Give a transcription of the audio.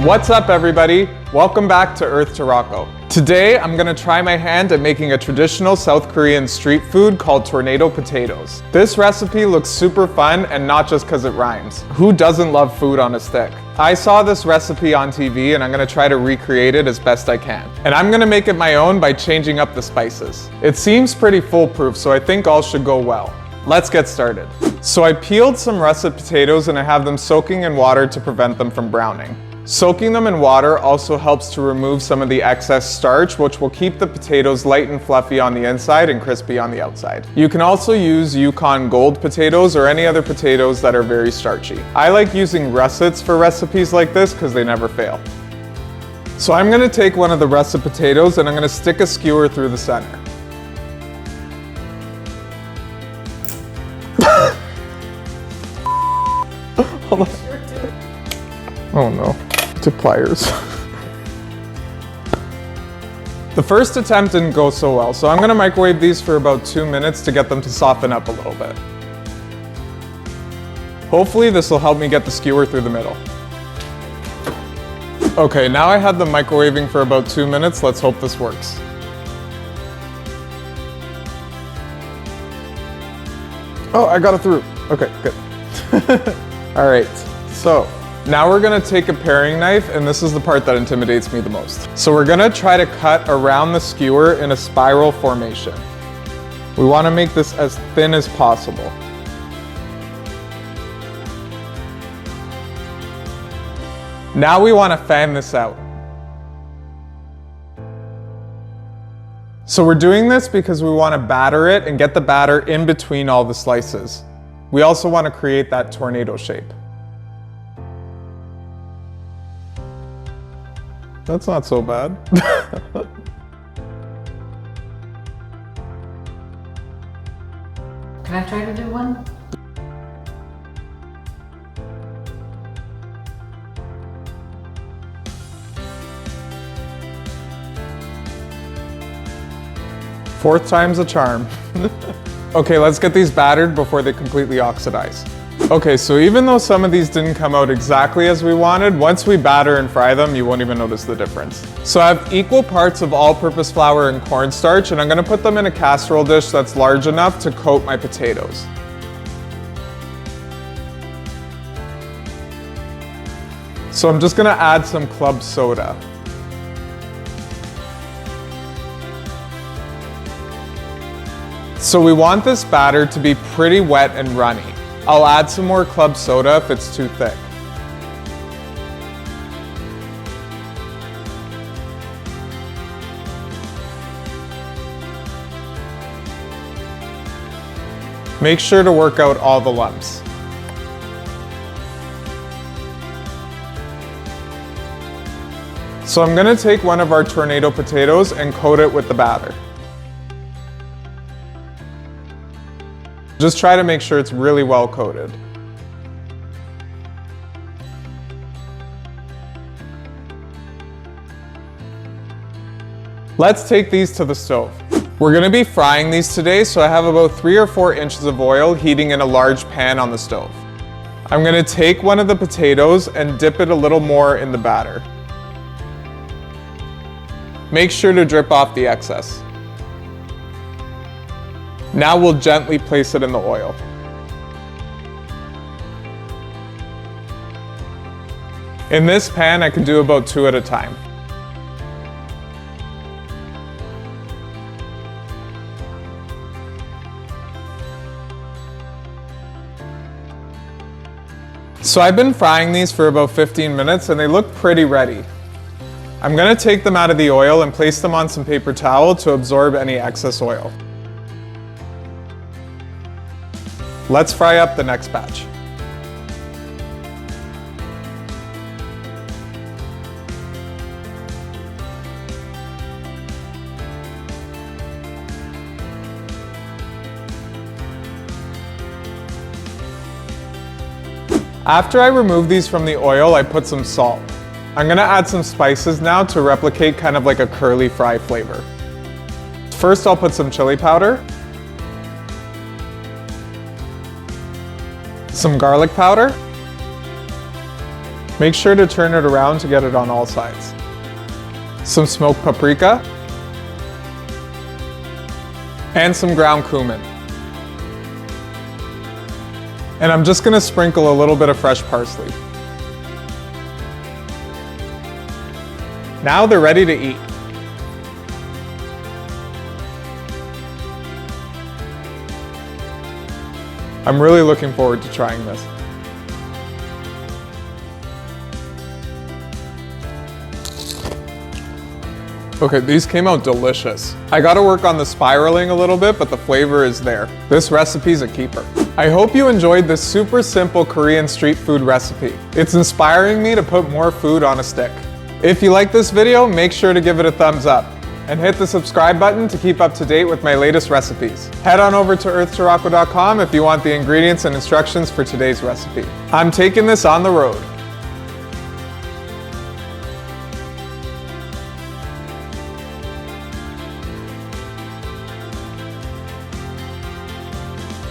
What's up, everybody? Welcome back to Earth to Rocco. Today, I'm gonna try my hand at making a traditional South Korean street food called tornado potatoes. This recipe looks super fun and not just because it rhymes. Who doesn't love food on a stick? I saw this recipe on TV and I'm gonna try to recreate it as best I can. And I'm gonna make it my own by changing up the spices. It seems pretty foolproof, so I think all should go well. Let's get started. So I peeled some russet potatoes and I have them soaking in water to prevent them from browning. Soaking them in water also helps to remove some of the excess starch, which will keep the potatoes light and fluffy on the inside and crispy on the outside. You can also use Yukon Gold potatoes or any other potatoes that are very starchy. I like using russets for recipes like this because they never fail. So I'm gonna take one of the russet potatoes and I'm gonna stick a skewer through the center. Hold on. Oh no. To pliers. The first attempt didn't go so well, so I'm gonna microwave these for about 2 minutes to get them to soften up a little bit. Hopefully this will help me get the skewer through the middle. Okay, now I had them microwaving for about 2 minutes. Let's hope this works. Oh, I got it through. Okay, good. All right, so now we're gonna take a paring knife, and this is the part that intimidates me the most. So we're gonna try to cut around the skewer in a spiral formation. We wanna make this as thin as possible. Now we wanna fan this out. So we're doing this because we wanna batter it and get the batter in between all the slices. We also wanna create that tornado shape. That's not so bad. Can I try to do one? Fourth time's a charm. Okay, let's get these battered before they completely oxidize. Okay, so even though some of these didn't come out exactly as we wanted, once we batter and fry them, you won't even notice the difference. So I have equal parts of all-purpose flour and cornstarch, and I'm gonna put them in a casserole dish that's large enough to coat my potatoes. So I'm just gonna add some club soda. So we want this batter to be pretty wet and runny. I'll add some more club soda if it's too thick. Make sure to work out all the lumps. So I'm gonna take one of our tornado potatoes and coat it with the batter. Just try to make sure it's really well coated. Let's take these to the stove. We're gonna be frying these today, so I have about 3 or 4 inches of oil heating in a large pan on the stove. I'm gonna take one of the potatoes and dip it a little more in the batter. Make sure to drip off the excess. Now we'll gently place it in the oil. In this pan, I can do about 2 at a time. So I've been frying these for about 15 minutes and they look pretty ready. I'm gonna take them out of the oil and place them on some paper towel to absorb any excess oil. Let's fry up the next batch. After I remove these from the oil, I put some salt. I'm gonna add some spices now to replicate kind of like a curly fry flavor. First, I'll put some chili powder, some garlic powder, Make sure to turn it around to get it on all sides. Some smoked paprika, and some ground cumin. And I'm just gonna sprinkle a little bit of fresh parsley. Now they're ready to eat. I'm really looking forward to trying this. Okay, these came out delicious. I gotta work on the spiraling a little bit, but the flavor is there. This recipe's a keeper. I hope you enjoyed this super simple Korean street food recipe. It's inspiring me to put more food on a stick. If you like this video, make sure to give it a thumbs up and hit the subscribe button to keep up to date with my latest recipes. Head on over to earthtorocco.com if you want the ingredients and instructions for today's recipe. I'm taking this on the road.